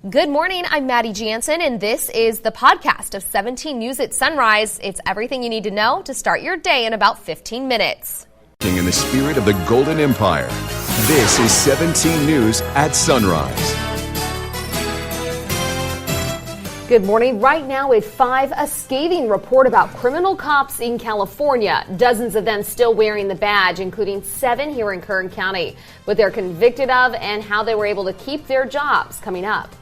Good morning, I'm Maddie Jansen, and this is the podcast of 17 News at Sunrise. It's everything you need to know to start your day in about 15 minutes. In the spirit of the Golden Empire, this is 17 News at Sunrise. Good morning. Right now at 5, a scathing report about criminal cops in California. Dozens of them still wearing the badge, including 7 here in Kern County. What they're convicted of and how they were able to keep their jobs coming up.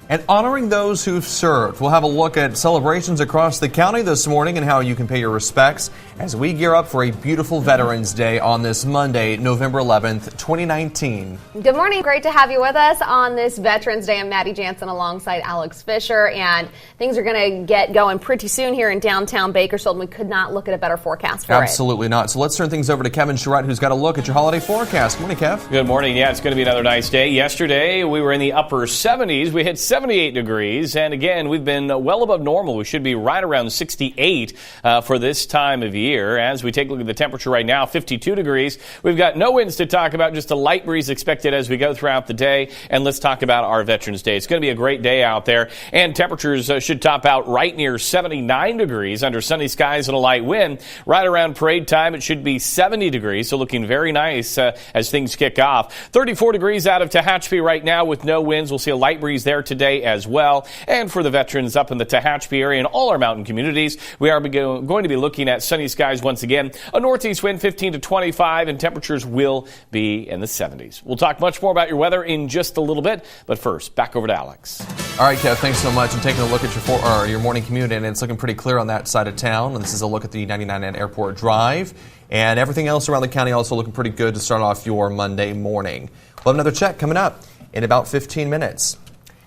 And honoring those who've served. We'll have a look at celebrations across the county this morning and how you can pay your respects as we gear up for a beautiful Veterans Day on this Monday, November 11th, 2019. Good morning. Great to have you with us on this Veterans Day. I'm Maddie Jansen alongside Alex Fisher, and things are going to get going pretty soon here in downtown Bakersfield. We could not look at a better forecast for it. Absolutely not. So let's turn things over to Kevin Charette, who's got a look at your holiday forecast. Good morning, Kev. Good morning. Yeah, it's going to be another nice day. Yesterday, we were in the upper 70s. We hit 78 degrees, and again, we've been well above normal. We should be right around 68 for this time of year. As we take a look at the temperature right now, 52 degrees. We've got no winds to talk about, just a light breeze expected as we go throughout the day. And let's talk about our Veterans Day. It's going to be a great day out there, and temperatures should top out right near 79 degrees under sunny skies and a light wind. Right around parade time, it should be 70 degrees, so looking very nice as things kick off. 34 degrees out of Tehachapi right now with no winds. We'll see a light breeze there today as well. And for the veterans up in the Tehachapi area and all our mountain communities, we are going to be looking at sunny skies once again. A northeast wind 15 to 25, and temperatures will be in the 70s. We'll talk much more about your weather in just a little bit, but first, back over to Alex. All right, Kev, thanks so much. And taking a look at your morning commute, and it's looking pretty clear on that side of town. And this is a look at the 99 at Airport Drive, and everything else around the county also looking pretty good to start off your Monday morning. We'll have another check coming up in about 15 minutes.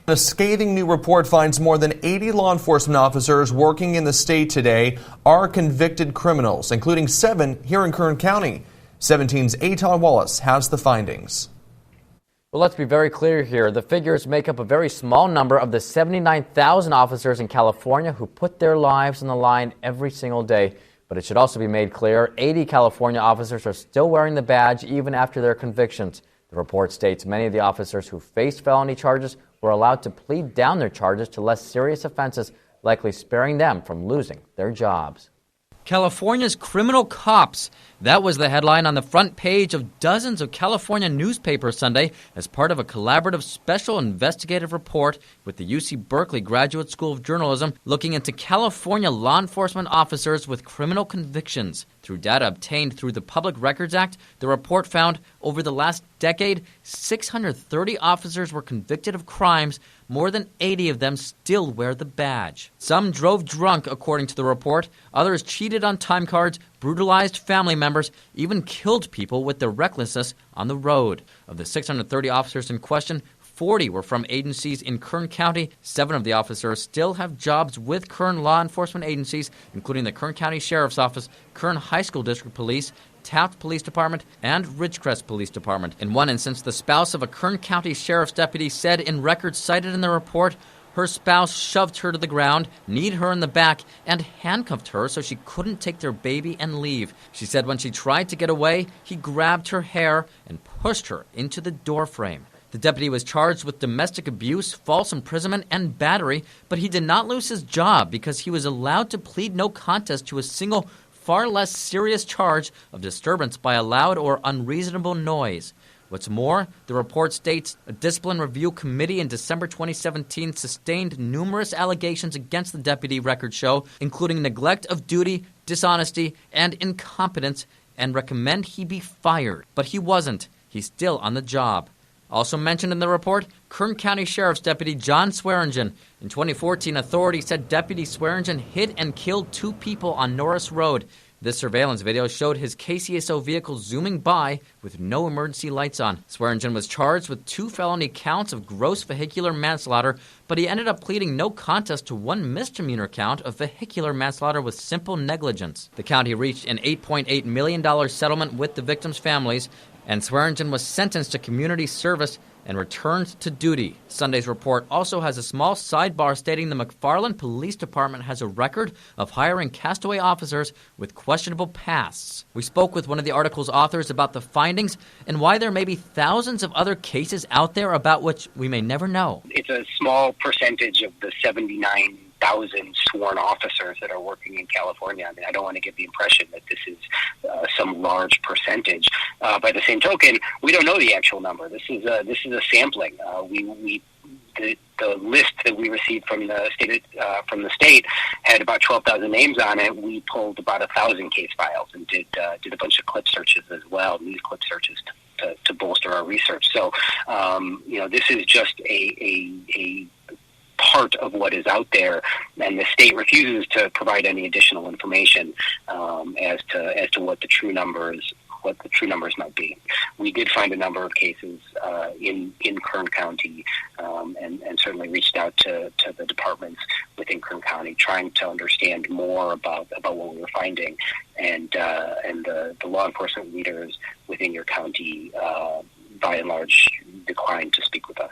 A scathing new report finds more than 80 law enforcement officers working in the state today are convicted criminals, including 7 here in Kern County. 17's Aton Wallace has the findings. Well, let's be very clear here. The figures make up a very small number of the 79,000 officers in California who put their lives on the line every single day. But it should also be made clear, 80 California officers are still wearing the badge even after their convictions. The report states many of the officers who faced felony charges were allowed to plead down their charges to less serious offenses, likely sparing them from losing their jobs. California's criminal cops. That was the headline on the front page of dozens of California newspapers Sunday as part of a collaborative special investigative report with the UC Berkeley Graduate School of Journalism looking into California law enforcement officers with criminal convictions. Through data obtained through the Public Records Act, the report found over the last decade, 630 officers were convicted of crimes. More than 80 of them still wear the badge. Some drove drunk, according to the report. Others cheated on time cards, brutalized family members, even killed people with their recklessness on the road. Of the 630 officers in question, 40 were from agencies in Kern County. 7 of the officers still have jobs with Kern law enforcement agencies, including the Kern County Sheriff's Office, Kern High School District Police, Taft Police Department, and Ridgecrest Police Department. In one instance, the spouse of a Kern County Sheriff's deputy said in records cited in the report, her spouse shoved her to the ground, kneed her in the back, and handcuffed her so she couldn't take their baby and leave. She said when she tried to get away, he grabbed her hair and pushed her into the doorframe. The deputy was charged with domestic abuse, false imprisonment, and battery, but he did not lose his job because he was allowed to plead no contest to a single, far less serious charge of disturbance by a loud or unreasonable noise. What's more, the report states a discipline review committee in December 2017 sustained numerous allegations against the deputy, records show, including neglect of duty, dishonesty, and incompetence, and recommend he be fired. But he wasn't. He's still on the job. Also mentioned in the report, Kern County Sheriff's Deputy John Swearengen. In 2014, authorities said Deputy Swearengen hit and killed 2 people on Norris Road. This surveillance video showed his KCSO vehicle zooming by with no emergency lights on. Swearengen was charged with 2 felony counts of gross vehicular manslaughter, but he ended up pleading no contest to 1 misdemeanor count of vehicular manslaughter with simple negligence. The county reached an $8.8 million settlement with the victims' families, and Swearengen was sentenced to community service and returned to duty. Sunday's report also has a small sidebar stating the McFarland Police Department has a record of hiring castaway officers with questionable pasts. We spoke with one of the article's authors about the findings and why there may be thousands of other cases out there about which we may never know. It's a small percentage of the 79,000 sworn officers that are working in California. I mean, I don't want to give the impression that this is some large percentage. By the same token, we don't know the actual number. This is a sampling. The list that we received from the state had about 12,000 names on it. We pulled about 1,000 case files and did a bunch of clip searches as well, news clip searches to bolster our research. So, this is just a part of what is out there, and the state refuses to provide any additional information as to what the true numbers might be. We did find a number of cases in Kern County, and certainly reached out to the departments within Kern County, trying to understand more about what we were finding, and the law enforcement leaders within your county, by and large, declined to speak with us.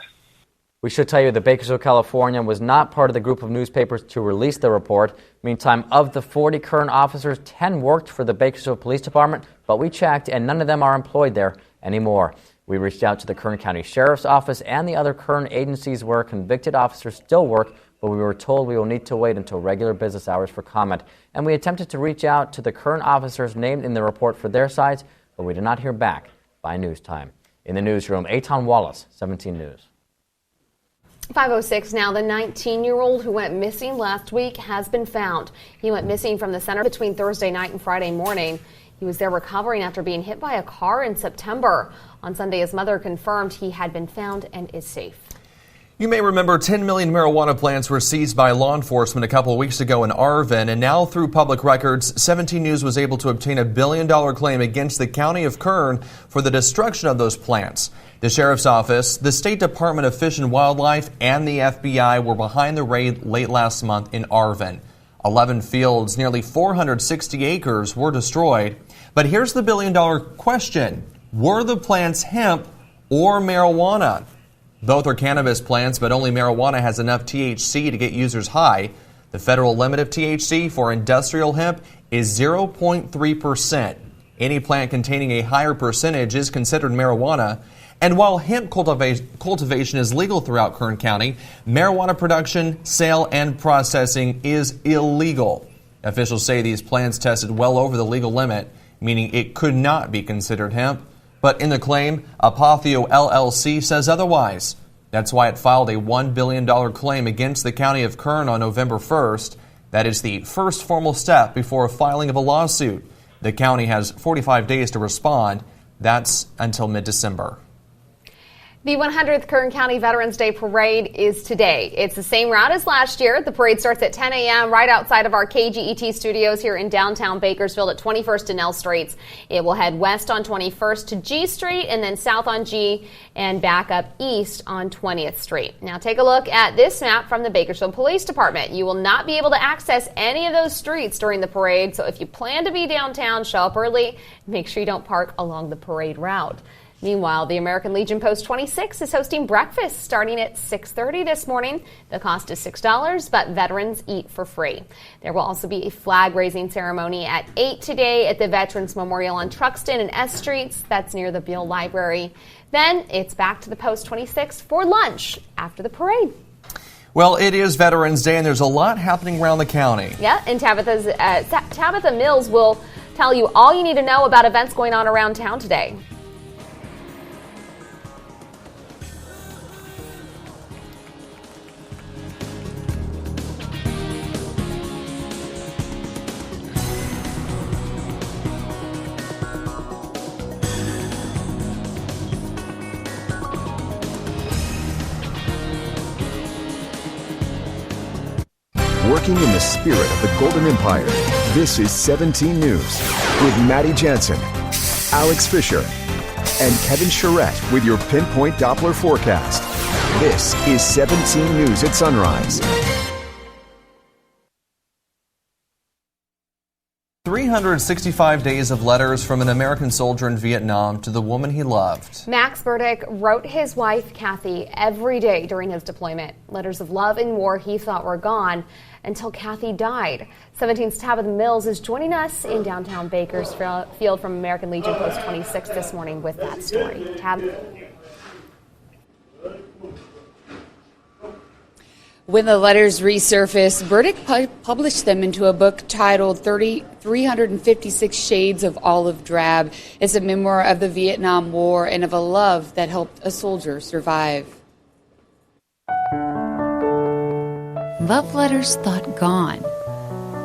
We should tell you that Bakersfield, California was not part of the group of newspapers to release the report. Meantime, of the 40 Kern officers, 10 worked for the Bakersfield Police Department, but we checked and none of them are employed there anymore. We reached out to the Kern County Sheriff's Office and the other Kern agencies where convicted officers still work, but we were told we will need to wait until regular business hours for comment. And we attempted to reach out to the Kern officers named in the report for their sides, but we did not hear back by news time. In the newsroom, Eitan Wallace, 17 News. 5:06 now. The 19-year-old who went missing last week has been found. He went missing from the center between Thursday night and Friday morning. He was there recovering after being hit by a car in September. On Sunday, his mother confirmed he had been found and is safe. You may remember 10 million marijuana plants were seized by law enforcement a couple of weeks ago in Arvin, and now through public records, 17 News was able to obtain a $1 billion claim against the county of Kern for the destruction of those plants. The Sheriff's Office, the State Department of Fish and Wildlife, and the FBI were behind the raid late last month in Arvin. 11 fields, nearly 460 acres, were destroyed. But here's the $1 billion question. Were the plants hemp or marijuana? Both are cannabis plants, but only marijuana has enough THC to get users high. The federal limit of THC for industrial hemp is 0.3%. Any plant containing a higher percentage is considered marijuana. And while hemp cultivation is legal throughout Kern County, marijuana production, sale, and processing is illegal. Officials say these plants tested well over the legal limit, meaning it could not be considered hemp. But in the claim, Apotheo LLC says otherwise. That's why it filed a $1 billion claim against the county of Kern on November 1st. That is the first formal step before a filing of a lawsuit. The county has 45 days to respond. That's until mid-December. The 100th Kern County Veterans Day Parade is today. It's the same route as last year. The parade starts at 10 a.m. right outside of our KGET studios here in downtown Bakersfield at 21st and L Streets. It will head west on 21st to G Street and then south on G and back up east on 20th Street. Now take a look at this map from the Bakersfield Police Department. You will not be able to access any of those streets during the parade, so if you plan to be downtown, show up early. Make sure you don't park along the parade route. Meanwhile, the American Legion Post 26 is hosting breakfast starting at 6:30 this morning. The cost is $6, but veterans eat for free. There will also be a flag-raising ceremony at 8 today at the Veterans Memorial on Truxton and S Streets. That's near the Beale Library. Then it's back to the Post 26 for lunch after the parade. Well, it is Veterans Day, and there's a lot happening around the county. Yeah, and Tabitha Mills will tell you all you need to know about events going on around town today. Working in the spirit of the Golden Empire, this is 17 News with Maddie Jansen, Alex Fisher, and Kevin Charette with your Pinpoint Doppler forecast. This is 17 News at Sunrise. 365 days of letters from an American soldier in Vietnam to the woman he loved. Max Burdick wrote his wife, Kathy, every day during his deployment. Letters of love and war he thought were gone until Kathy died. 17's Tabitha Mills is joining us in downtown Bakersfield from American Legion Post 26 this morning with that story. Tab. When the letters resurfaced, Burdick published them into a book titled 356 Shades of Olive Drab. It's a memoir of the Vietnam War and of a love that helped a soldier survive. Love letters thought gone.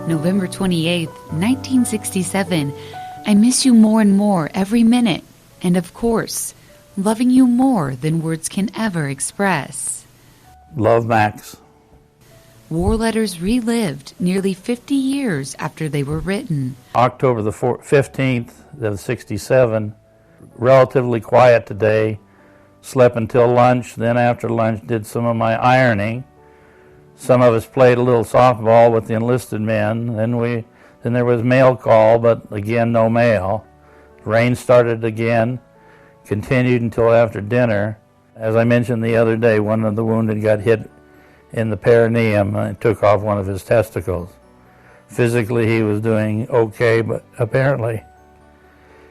November 28, 1967. I miss you more and more every minute. And of course, loving you more than words can ever express. Love, Max. War letters relived nearly 50 years after they were written. October the 15th of 67, relatively quiet today, slept until lunch, then after lunch did some of my ironing. Some of us played a little softball with the enlisted men, then there was mail call, but again no mail. Rain started again, continued until after dinner. As I mentioned the other day, one of the wounded got hit in the perineum and took off one of his testicles. Physically he was doing okay, but apparently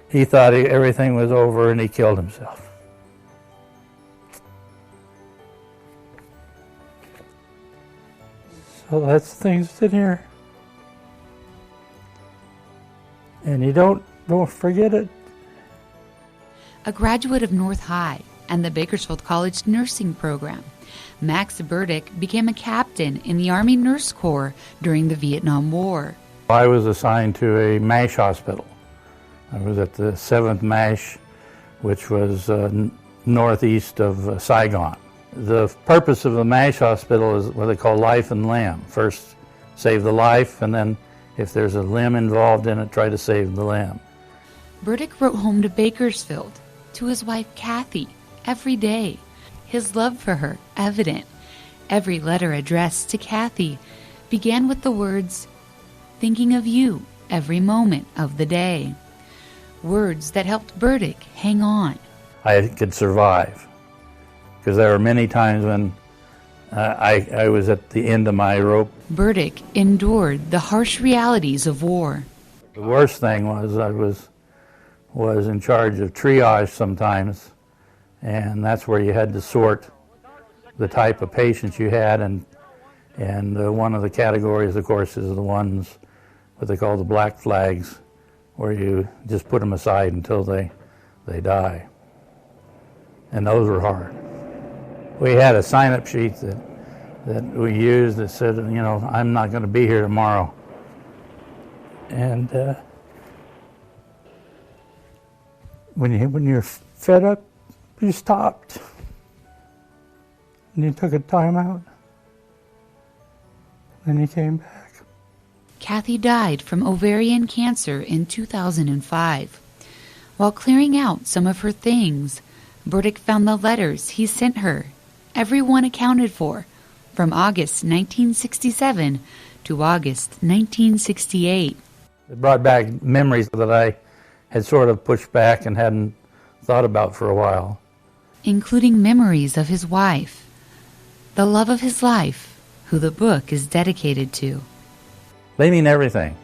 he thought everything was over and he killed himself. So that's things in here. And you don't forget it. A graduate of North High and the Bakersfield College nursing program, Max Burdick became a captain in the Army Nurse Corps during the Vietnam War. I was assigned to a MASH hospital. I was at the 7th MASH, which was northeast of Saigon. The purpose of the MASH hospital is what they call life and limb. First, save the life, and then if there's a limb involved in it, try to save the limb. Burdick wrote home to Bakersfield, to his wife Kathy, every day. His love for her evident. Every letter addressed to Kathy began with the words, "Thinking of you every moment of the day." Words that helped Burdick hang on. I could survive, because there were many times when I was at the end of my rope. Burdick endured the harsh realities of war. The worst thing was I was in charge of triage sometimes, and that's where you had to sort the type of patients you had, and one of the categories, of course, is the ones what they call the black flags, where you just put them aside until they die. And those were hard. We had a sign-up sheet that we used that said, I'm not going to be here tomorrow. And when you're fed up, you stopped. And you took a time out. Then you came back. Kathy died from ovarian cancer in 2005. While clearing out some of her things, Burdick found the letters he sent her, every one accounted for, from August 1967 to August 1968. It brought back memories that I had sort of pushed back and hadn't thought about for a while. Including memories of his wife, the love of his life, who the book is dedicated to. They mean everything.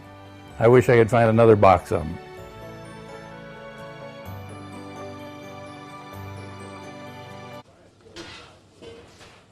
I wish I could find another box of them.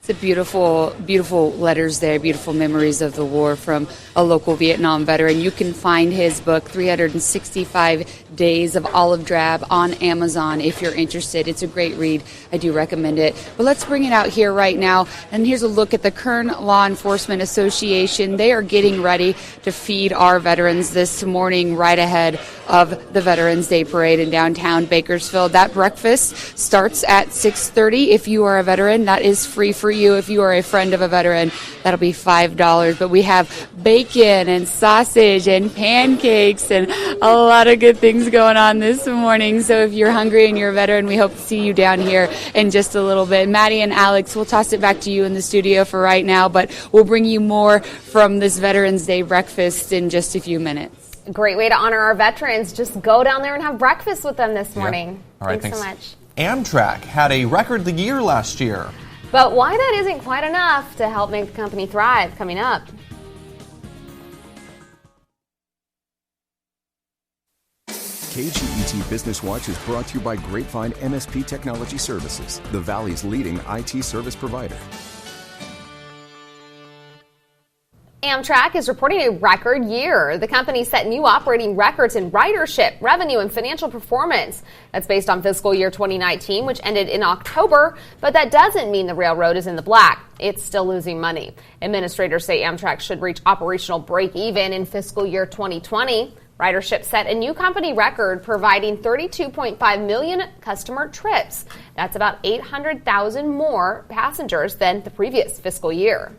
It's a beautiful, beautiful letters there, beautiful memories of the war from a local Vietnam veteran. You can find his book, 365 Days of Olive Drab, on Amazon if you're interested. It's a great read. I do recommend it. But let's bring it out here right now. And here's a look at the Kern Law Enforcement Association. They are getting ready to feed our veterans this morning right ahead of the Veterans Day Parade in downtown Bakersfield. That breakfast starts at 6:30. If you are a veteran, that is free for you. If you are a friend of a veteran, that'll be $5. But we have bacon and sausage and pancakes and a lot of good things going on this morning. So if you're hungry and you're a veteran, we hope to see you down here in just a little bit. Maddie and Alex, we'll toss it back to you in the studio for right now, but we'll bring you more from this Veterans Day breakfast in just a few minutes. Great way to honor our veterans. Just go down there and have breakfast with them this morning. Yeah. All right, thanks so much. Amtrak had a record the year last year. But why that isn't quite enough to help make the company thrive, coming up. KGET Business Watch is brought to you by Grapevine MSP Technology Services, the Valley's leading IT service provider. Amtrak is reporting a record year. The company set new operating records in ridership, revenue, and financial performance. That's based on fiscal year 2019, which ended in October, but that doesn't mean the railroad is in the black. It's still losing money. Administrators say Amtrak should reach operational break-even in fiscal year 2020. Ridership set a new company record, providing 32.5 million customer trips. That's about 800,000 more passengers than the previous fiscal year.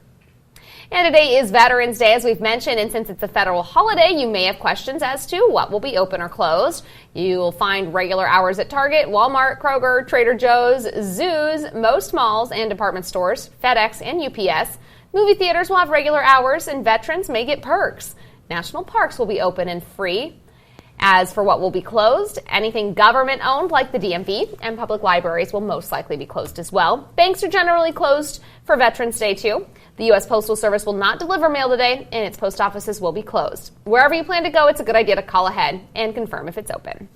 And today is Veterans Day, as we've mentioned, and since it's a federal holiday, you may have questions as to what will be open or closed. You'll find regular hours at Target, Walmart, Kroger, Trader Joe's, zoos, most malls and department stores, FedEx and UPS. Movie theaters will have regular hours, and veterans may get perks. National parks will be open and free. As for what will be closed, anything government-owned like the DMV and public libraries will most likely be closed as well. Banks are generally closed for Veterans Day, too. The U.S. Postal Service will not deliver mail today, and its post offices will be closed. Wherever you plan to go, it's a good idea to call ahead and confirm if it's open.